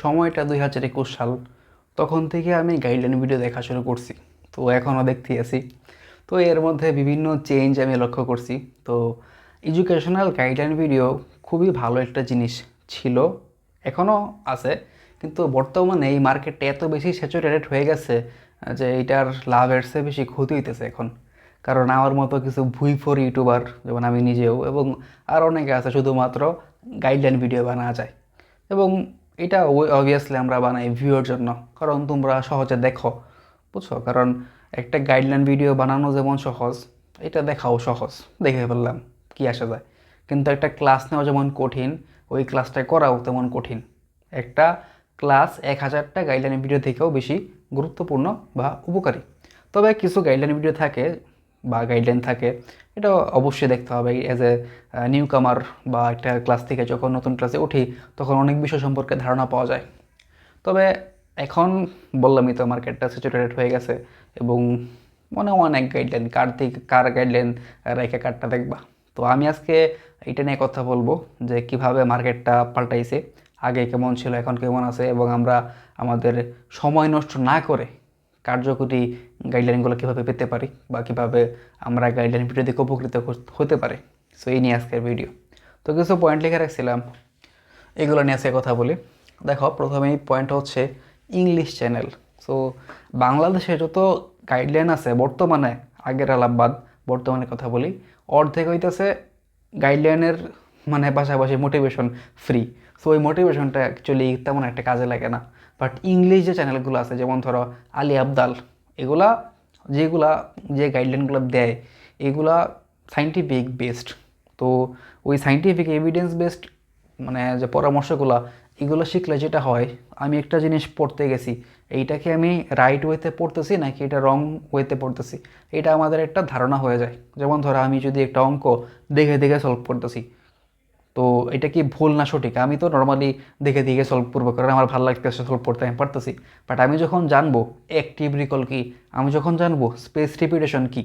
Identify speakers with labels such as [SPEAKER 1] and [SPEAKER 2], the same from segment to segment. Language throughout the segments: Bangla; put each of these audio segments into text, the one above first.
[SPEAKER 1] সময়টা 2021 সাল। তখন থেকে আমি গাইডলাইন ভিডিও দেখা শুরু করছি। তো এখনও দেখতেই আছি। তো এর মধ্যে বিভিন্ন চেঞ্জ আমি লক্ষ্য করছি। তো এডুকেশনাল গাইডলাইন ভিডিও খুবই ভালো একটা জিনিস ছিল, এখনও আছে। কিন্তু বর্তমানে এই মার্কেটটা এত বেশি স্যাচুরেটেড হয়ে গেছে যে এটার লাভের চেয়ে বেশি ক্ষতি হইতেছে এখন। কারণ আমার মতো কিছু ভুইফোর ইউটিউবার, যেমন আমি নিজেও, এবং আর অনেকে আছে শুধুমাত্র গাইডলাইন ভিডিও বানানো যায়। এবং এটা অবভিয়াসলি আমরা বানাই ভিউয়ের জন্য, কারণ তোমরা সহজে দেখো, বুঝছো। কারণ একটা গাইডলাইন ভিডিও বানানো যেমন সহজ, এটা দেখাও সহজ, দেখে ফেললাম, কি আসা যায়। কিন্তু একটা ক্লাস নেওয়া যেমন কঠিন, ওই ক্লাসটা করাও তেমন কঠিন। একটা ক্লাস 1000টা গাইডলাইন ভিডিও থেকেও বেশি গুরুত্বপূর্ণ বা উপকারী। তবে কিছু গাইডলাইন ভিডিও থাকে বা গাইডলাইন থাকে, এটা অবশ্যই দেখতে হবে। অ্যাজ এ নিউ কামার বা একটা ক্লাস থেকে যখন নতুন ক্লাসে উঠি, তখন অনেক বিষয় সম্পর্কে ধারণা পাওয়া যায়। তবে এখন বললামই তো, মার্কেটটা স্যাচুরেটেড হয়ে গেছে এবং অনেক গাইডলাইন, কার থেকে কার গাইডলাইন রেখে কারটা দেখবা। তো আমি আজকে এটা নিয়ে কথা বলবো যে কিভাবে মার্কেটটা পাল্টাইছে, আগে কেমন ছিল এখন কেমন আছে, এবং আমরা আমাদের সময় নষ্ট না করে কার্যকরী গাইডলাইনগুলো কীভাবে পেতে পারি, বা কীভাবে আমরা গাইডলাইন ভিডিও থেকে উপকৃত হতে পারি। সো এই নিয়ে আজকের ভিডিও। তো কিছু পয়েন্ট লিখে রাখছিলাম, এগুলো নিয়ে আজকে কথা বলি। দেখো, প্রথমেই পয়েন্ট হচ্ছে ইংলিশ চ্যানেল। সো বাংলাদেশে যত গাইডলাইন আছে বর্তমানে, আগের আলাপবাদ বর্তমানে কথা বলি, অর্ধেক হইতেছে গাইডলাইনের মানে পাশাপাশি মোটিভেশন ফ্রি। সো ওই মোটিভেশনটা অ্যাকচুয়ালি তেমন একটা কাজে লাগে না। বাট ইংলিশ যে চ্যানেলগুলো আছে, যেমন ধরো আলী আবদাল, এগুলা যেগুলা যে গাইডলাইনগুলো দেয়, এগুলা সাইন্টিফিক বেসড। তো ওই সাইন্টিফিক এভিডেন্স বেসড মানে যে পরামর্শগুলো, এগুলো শিখলে যেটা হয়, আমি একটা জিনিস পড়তে গেছি, এইটাকে আমি রাইট ওয়েতে পড়তেছি নাকি এটা রং ওয়েতে পড়তেছি, এটা আমাদের একটা ধারণা হয়ে যায়। যেমন ধরো আমি যদি একটা অঙ্ক দেখে দেখে সলভ করতেছি, তো এটা কি ভুল না সঠিক, আমি তো নর্মালি দেখে দেখে সলভ করবো, কারণ আমার ভালো লাগতেছে সলভ করতে, আমি পারতেছি। বাট আমি যখন জানবো অ্যাক্টিভ রিকল কি, আমি যখন জানবো স্পেস রিপিটেশন কি,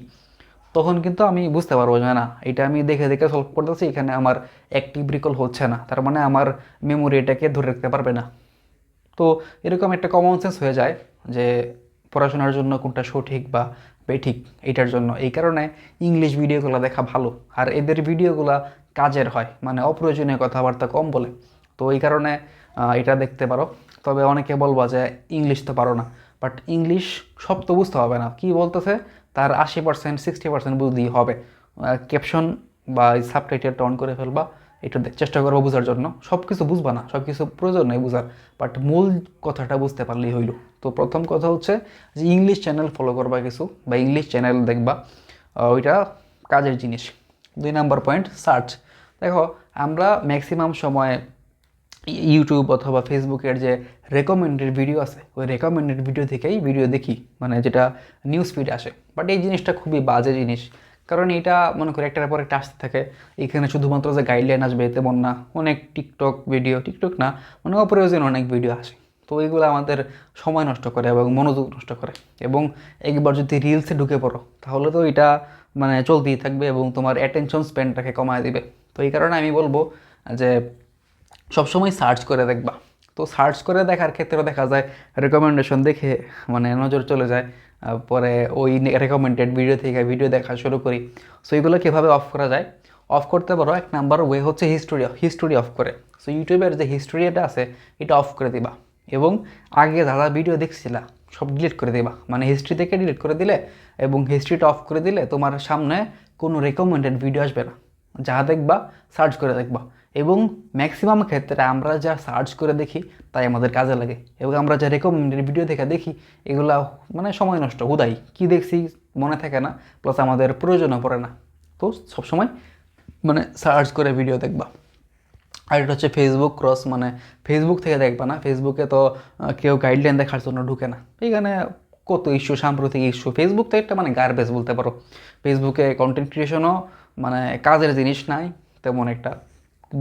[SPEAKER 1] তখন কিন্তু আমি বুঝতে পারবো যে না, এটা আমি দেখে দেখে সলভ করতেছি, এখানে আমার অ্যাক্টিভ রিকল হচ্ছে না, তার মানে আমার মেমোরি এটাকে ধরে রাখতে পারবে না। তো এরকম একটা কমন সেন্স হয়ে যায় যে পড়াশোনার জন্য কোনটা সঠিক বা বেঠিক, এইটার জন্য এই কারণে ইংলিশ ভিডিওগুলো দেখা ভালো। আর এদের ভিডিওগুলো কাজের হয়, মানে অপ্রয়োজনীয় কথাবার্তা কম বলে। তো এই কারণে এটা দেখতে পারো। তবে অনেকে বলবা যে ইংলিশ তো পারো না, বাট ইংলিশ সব তো বুঝতে হবে না, কি বলতেছে তার 80% 60% বুঝতেই হবে। ক্যাপশন বা সাবটাইটেলটা অন করে ফেলবা, একটু চেষ্টা করবো বোঝার জন্য। সব কিছু বুঝবা না, সব কিছু প্রয়োজন নেই বোঝার, বাট মূল কথাটা বুঝতে পারলেই হইল। তো প্রথম কথা হচ্ছে যে ইংলিশ চ্যানেল ফলো করবা কিছু, বা ইংলিশ চ্যানেল দেখবা, ওইটা কাজের জিনিস। 2 নম্বর পয়েন্ট, সার্চ। দেখো, আমরা ম্যাক্সিমাম সময় ইউটিউব অথবা ফেসবুকের যে রেকমেন্ডেড ভিডিও আছে, ওই রেকমেন্ডেড ভিডিও থেকেই ভিডিও দেখি, মানে যেটা নিউজ ফিড আসে। বাট এই জিনিসটা খুবই বাজে জিনিস, কারণ এটা মনে করি একটার পর একটা আসতে থাকে। এখানে শুধুমাত্র যে গাইডলাইন আসবে তেমন না, অনেক টিকটক ভিডিও, টিকটক না মানে অপ্রয়োজনীয় অনেক ভিডিও আসে। তো এইগুলো আমাদের সময় নষ্ট করে এবং মনোযোগ নষ্ট করে। এবং একবার যদি রিলসে ঢুকে পড়ো, তাহলে তো এটা মানে চলতেই থাকবে এবং তোমার অ্যাটেনশন স্প্যানটাকে কমায় দিবে। তো এই কারণে আমি বলবো যে সবসময় সার্চ করে দেখবা। তো সার্চ করে দেখার ক্ষেত্রে দেখা যায় রেকমেন্ডেশন দেখে মানে নজর চলে যায়, পরে ওই রেকমেন্ডেড ভিডিও থেকে ভিডিও দেখা শুরু করি। সো এইগুলো কীভাবে অফ করা যায়, অফ করতে পারো। 1 নম্বর ওয়ে হচ্ছে হিস্টোরি অফ করে। সো ইউটিউবের যে হিস্টোরিটা আছে, এটা অফ করে দিবা, এবং আগে যারা ভিডিও দেখছিলা সব ডিলিট করে দিবা, মানে হিস্ট্রি থেকে ডিলিট করে দিলে এবং হিস্ট্রিটা অফ করে দিলে তোমার সামনে কোনো রেকমেন্ডেড ভিডিও আসবে না। যা দেখবা সার্চ করে দেখবা। এবং ম্যাক্সিমাম ক্ষেত্রে আমরা যা সার্চ করে দেখি তাই আমাদের কাজে লাগে, এবং আমরা যা রেকমেন্ডেড ভিডিও দেখে দেখি, এগুলা মানে সময় নষ্ট, হুদাই কী দেখছি মনে থাকে না, প্লাস আমাদের প্রয়োজনও পড়ে না। তো সবসময় মানে সার্চ করে ভিডিও দেখবা। আর এটা হচ্ছে ফেসবুক ক্রস, মানে ফেসবুক থেকে দেখবা না, ফেসবুকে তো কেউ গাইডলাইন দেখার জন্য ঢুকে না। এখানে কত ইস্যু, সাম্প্রতিক ইস্যু, ফেসবুক তো একটা মানে গার্বেজ বলতে পারো। ফেসবুকে কন্টেন্ট ক্রিয়েশনও মানে কাজের জিনিস নাই তেমন একটা,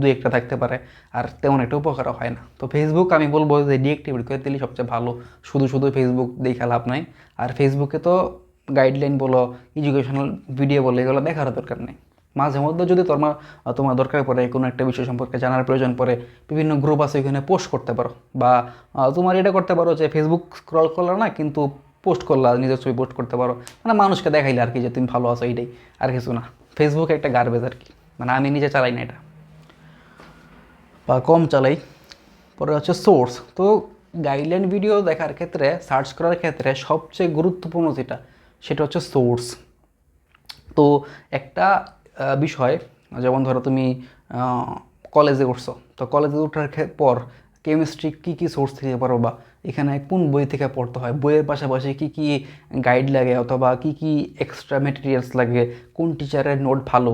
[SPEAKER 1] দুই একটা থাকতে পারে, আর তেমন একটা উপকারও হয় না। তো ফেসবুক আমি বলবো যে ডিএক্টিভেট করে দিলে সবচেয়ে ভালো। শুধু শুধু ফেসবুক দেখে লাভ নাই। আর ফেসবুকে তো গাইডলাইন বলো, এডুকেশনাল ভিডিও বলো, এগুলো দেখার দরকার নেই। মাঝে মধ্যে যদি তোমার দরকার পড়ে কোনো একটা বিষয় সম্পর্কে জানার প্রয়োজন পড়ে, বিভিন্ন গ্রুপ আছে ওইখানে পোস্ট করতে পারো, বা তোমার এটা করতে পারো যে ফেসবুক স্ক্রল করলা না কিন্তু পোস্ট করলা, নিজের ছবি পোস্ট করতে পারো, মানে মানুষকে দেখাইলে আর কি যে তুমি ভালো আছো, এইটাই আর কিছু না। ফেসবুক একটা গার্বেজ আর কি, মানে আমি নিজে চালাই না এটা, বা কম চালাই। পরে হচ্ছে সোর্স। তো গাইডলাইন ভিডিও দেখার ক্ষেত্রে, সার্চ করার ক্ষেত্রে সবচেয়ে গুরুত্বপূর্ণ যেটা, সেটা হচ্ছে সোর্স। তো একটা বিষয়, যেমন ধরো তুমি কলেজে উঠছো, তো কলেজে ওঠার পর কেমিস্ট্রি কী কী সোর্স থেকে পড়ো, বা এখানে কোন বই থেকে পড়তে হয়, বইয়ের পাশাপাশি কী কী গাইড লাগে, অথবা কী কী এক্সট্রা মেটেরিয়ালস লাগে, কোন টিচারের নোট ভালো,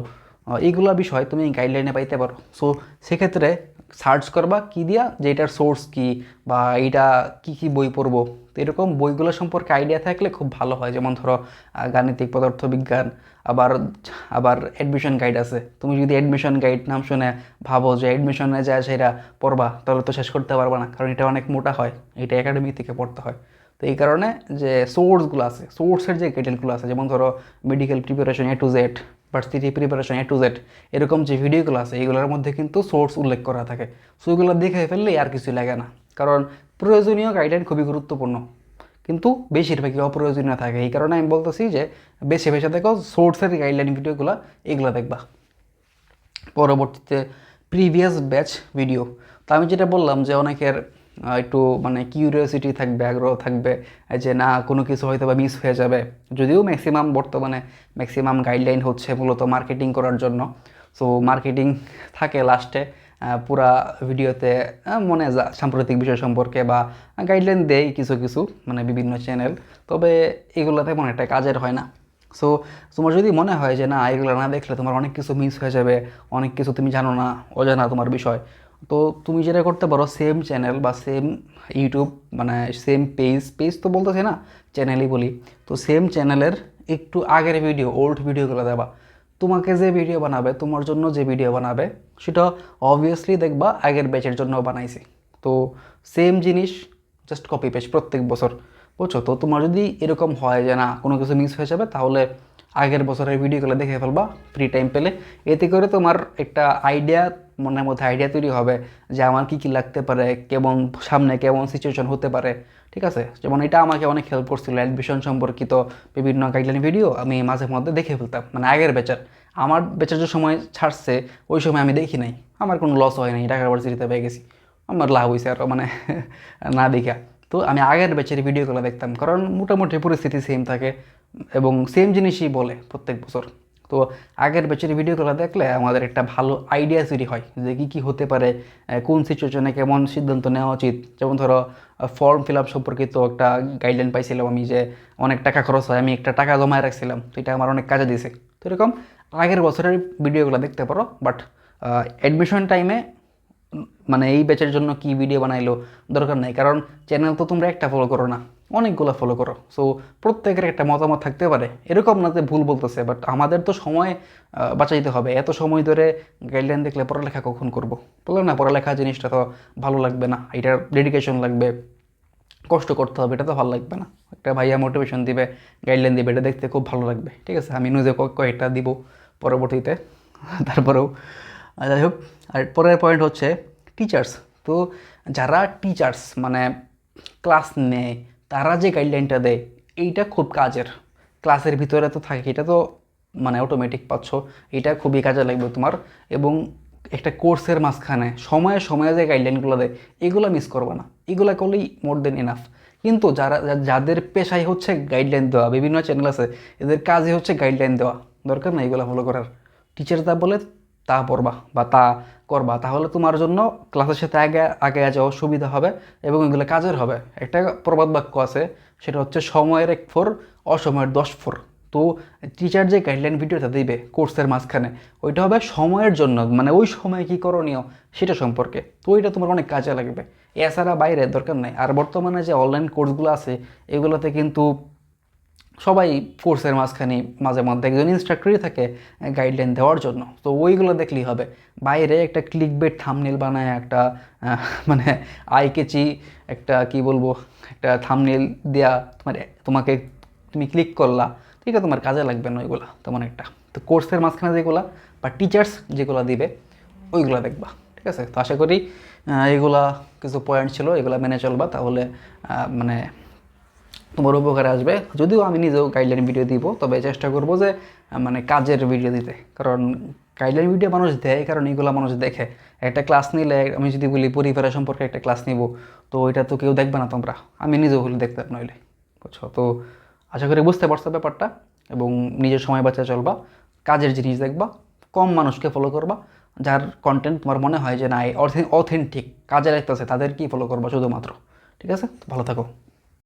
[SPEAKER 1] এইগুলো বিষয় তুমি গাইডলাইনে পাইতে পারো। সো সেক্ষেত্রে সার্চ করবা কী দিয়া, যে এটার সোর্স কী, বা এইটা কী কী বই পড়বো। তো এরকম বইগুলো সম্পর্কে আইডিয়া থাকলে খুব ভালো হয়। যেমন ধরো গাণিতিক, পদার্থবিজ্ঞান, আবার আবার অ্যাডমিশন গাইড আছে। তুমি যদি অ্যাডমিশন গাইড নাম শুনে ভাবো যে অ্যাডমিশনে যায় সেটা পড়বা, তাহলে তো শেষ করতে পারবে না, কারণ এটা অনেক মোটা হয়, এটা একাডেমি থেকে পড়তে হয়। তো এই কারণে যে সোর্সগুলো আছে, সোর্সের যে গাইডলাইনগুলো আছে, যেমন ধরো medical preparation A to Z, varsity preparation A to Z, এরকম যে ভিডিওগুলো আছে এইগুলোর মধ্যে কিন্তু সোর্স উল্লেখ করা থাকে। সো এগুলো দেখে ফেললেই আর কিছু লাগে না, কারণ প্রয়োজনীয় গাইডলাইন খুবই গুরুত্বপূর্ণ, কিন্তু বেশিরভাগই অপ্রয়োজনীয় থাকে। এই কারণে আমি বলতেছি যে বেছে বেছে দেখো সোর্সের গাইডলাইন ভিডিওগুলো, এগুলো দেখবা। পরবর্তীতে প্রিভিয়াস ব্যাচ ভিডিও। তো আমি যেটা বললাম যে অনেকের একটু মানে কিউরিওসিটি থাকবে, আগ্রহ থাকবে যে না কোনো কিছু হয়তো বা মিস হয়ে যাবে, যদিও বর্তমানে ম্যাক্সিমাম গাইডলাইন হচ্ছে মূলত মার্কেটিং করার জন্য। সো মার্কেটিং থাকে লাস্টে পুরা ভিডিওতে, মনে যা সাম্প্রতিক বিষয় সম্পর্কে বা গাইডলাইন দেয় কিছু কিছু, মানে বিভিন্ন চ্যানেল। তবে এগুলো তেমন একটা কাজের হয় না। সো তোমার যদি মনে হয় যে না এগুলো না দেখলে তোমার অনেক কিছু মিস হয়ে যাবে, অনেক কিছু তুমি জানো না, অজানা তোমার বিষয়, তো তুমি যেটা করতে পারো, সেম চ্যানেল বা সেম ইউটিউব, মানে সেম পেজ তো বলতেছে না, চ্যানেলই বলি, তো সেম চ্যানেলের একটু আগের ভিডিও, ওল্ড ভিডিওগুলো দেবা। তোমাকে যে ভিডিও বানাবে, তোমার জন্য যে ভিডিও বানাবে, সেটা অবভিয়াসলি দেখবা আগের ব্যাচের জন্য বানাইছি। তো সেম জিনিস জাস্ট কপি পেস্ট প্রত্যেক বছর, বুঝছো? তো তোমার যদি এরকম হয় যে না কোনো কিছু মিস হয়ে যাবে, তাহলে আগের বছরের ভিডিওগুলো দেখে ফেলবা ফ্রি টাইম পেলে। এতে করে তোমার একটা আইডিয়া, মনের মধ্যে আইডিয়া তৈরি হবে যে আমার কী কী লাগতে পারে, কেমন সামনে কেমন সিচুয়েশন হতে পারে। ঠিক আছে, যেমন এটা আমাকে অনেক হেল্প করছিল, অ্যাডমিশন সম্পর্কিত বিভিন্ন গাইডলাইন ভিডিও আমি মাঝে মধ্যে দেখে ফেলতাম, মানে আগের ব্যাচের। আমার ব্যাচের যে সময় ছাড়ছে ওই সময় আমি দেখি নাই, আমার কোনো লস হয় নাই, ঢাকা ভার্সিটিতে পেয়ে গেছি, আমার লাভ হয়েছে আরও, মানে না দেখা। তো আমি আগের ব্যাচের ভিডিওগুলো দেখতাম, কারণ মোটামুটি পরিস্থিতি সেম থাকে এবং সেম জিনিসই বলে প্রত্যেক বছর। তো আগের ব্যাচের ভিডিওগুলো দেখলে আমাদের একটা ভালো আইডিয়া তৈরি হয় যে কী কী হতে পারে, কোন সিচুয়েশনে কেমন সিদ্ধান্ত নেওয়া উচিত। যেমন ধরো ফর্ম ফিল আপ সম্পর্কিত একটা গাইডলাইন পাইছিলাম আমি, যে অনেক টাকা খরচ হয়, আমি একটা টাকা জমায় রাখছিলাম, তো এটা আমার অনেক কাজে দিয়েছে। তো এরকম আগের বছরের ভিডিওগুলো দেখতে পারো, বাট অ্যাডমিশন টাইমে মানে এই ব্যাচের জন্য কি ভিডিও বানাইলো দরকার নাই, কারণ চ্যানেল তো তোমরা একটা ফলো করো না, অনেকগুলো ফলো করো। সো প্রত্যেকের একটা মতামত থাকতে পারে, এরকম না যে ভুল বলতেছে, বাট আমাদের তো সময় বাঁচাইতে হবে। এত সময় ধরে গাইডলাইন দেখলে পড়ালেখা কখন করবো? বললাম না, পড়ালেখা জিনিসটা তো ভালো লাগবে না, এটার ডেডিকেশন লাগবে, কষ্ট করতে হবে, এটা তো ভালো লাগবে না। একটা ভাইয়া মোটিভেশন দিবে, গাইডলাইন দিবে, এটা দেখতে খুব ভালো লাগবে। ঠিক আছে, আমি নিজে কয়েকটা দিব পরবর্তীতে তারপরেও যাই হোক। আর পরের পয়েন্ট হচ্ছে টিচার্স। তো যারা টিচার্স মানে ক্লাস নেয়, তারা যে গাইডলাইনটা দেয় এইটা খুব কাজের। ক্লাসের ভিতরে তো থাকে, এটা তো মানে অটোমেটিক পাচ্ছ, এটা খুবই কাজে লাগবে তোমার। এবং একটা কোর্সের মাঝখানে সময়ে সময়ে যে গাইডলাইনগুলো দেয়, এগুলো মিস করবে না, এগুলো করলেই মোর দেন ইনাফ। কিন্তু যাদের পেশাই হচ্ছে গাইডলাইন দেওয়া, বিভিন্ন চ্যানেল আছে এদের কাজই হচ্ছে গাইডলাইন দেওয়া, দরকার না এগুলো ফলো করার। টিচার যা বলে তা পড়বা বা তা করবা, তাহলে তোমার জন্য ক্লাসের সাথে আগে আগে যাওয়া সুবিধা হবে এবং এগুলো কাজের হবে। একটা প্রবাদ বাক্য আছে, সেটা হচ্ছে সময়ের 1 ফোর, অসময়ের 10 ফোর। তো টিচার যে গাইডলাইন ভিডিওটা দিবে কোর্সের মাঝখানে, ওইটা হবে সময়ের জন্য, মানে ওই সময় কী করণীয় সেটা সম্পর্কে। তো ওইটা তোমার অনেক কাজে লাগবে, এছাড়া বাইরে দরকার নেই। আর বর্তমানে যে অনলাইন কোর্সগুলো আছে, এগুলোতে কিন্তু সবাই কোর্সের মাঝখানে মাঝে মধ্যে একজন ইনস্ট্রাক্টরই থাকে গাইডলাইন দেওয়ার জন্য, তো ওইগুলো দেখলেই হবে। বাইরে একটা ক্লিক বেট থাম্বনেল বানায় একটা মানে আই কেচি একটা কি বলবো, একটা থাম্বনেল দেয়া তোমাকে তুমি ক্লিক করলা, ঠিক আছে, তোমার কাজে লাগবে না ওইগুলো তেমন একটা। তো কোর্সের মাঝখানে যেগুলো বা টিচার্স যেগুলো দিবে ওইগুলো দেখবা, ঠিক আছে? তো আশা করি এগুলা কিছু পয়েন্ট ছিল, এগুলো মেনে চলবা, তাহলে মানে তোমার উপকারে আসবে। যদিও আমি নিজেও গাইডলাইন ভিডিও দিব, তবে চেষ্টা করবো যে মানে কাজের ভিডিও দিতে, কারণ গাইডলাইন ভিডিও মানুষ দেয় কারণ এগুলো মানুষ দেখে। একটা ক্লাস নিলে আমি যদি বলি পরিবারের সম্পর্কে একটা ক্লাস নিব, তো ওইটা তো কেউ দেখবে না, তোমরা আমি নিজেও হলে দেখতাম নইলে, বুঝছো? তো আশা করি বুঝতে পারছো ব্যাপারটা, এবং নিজের সময় বাঁচা চলবা, কাজের জিনিস দেখবা, কম মানুষকে ফলো করবা, যার কন্টেন্ট তোমার মনে হয় যে না অথেন্টিক কাজে লাগতেছে তাদেরকেই ফলো করবা শুধুমাত্র, ঠিক আছে? তো ভালো থাকো।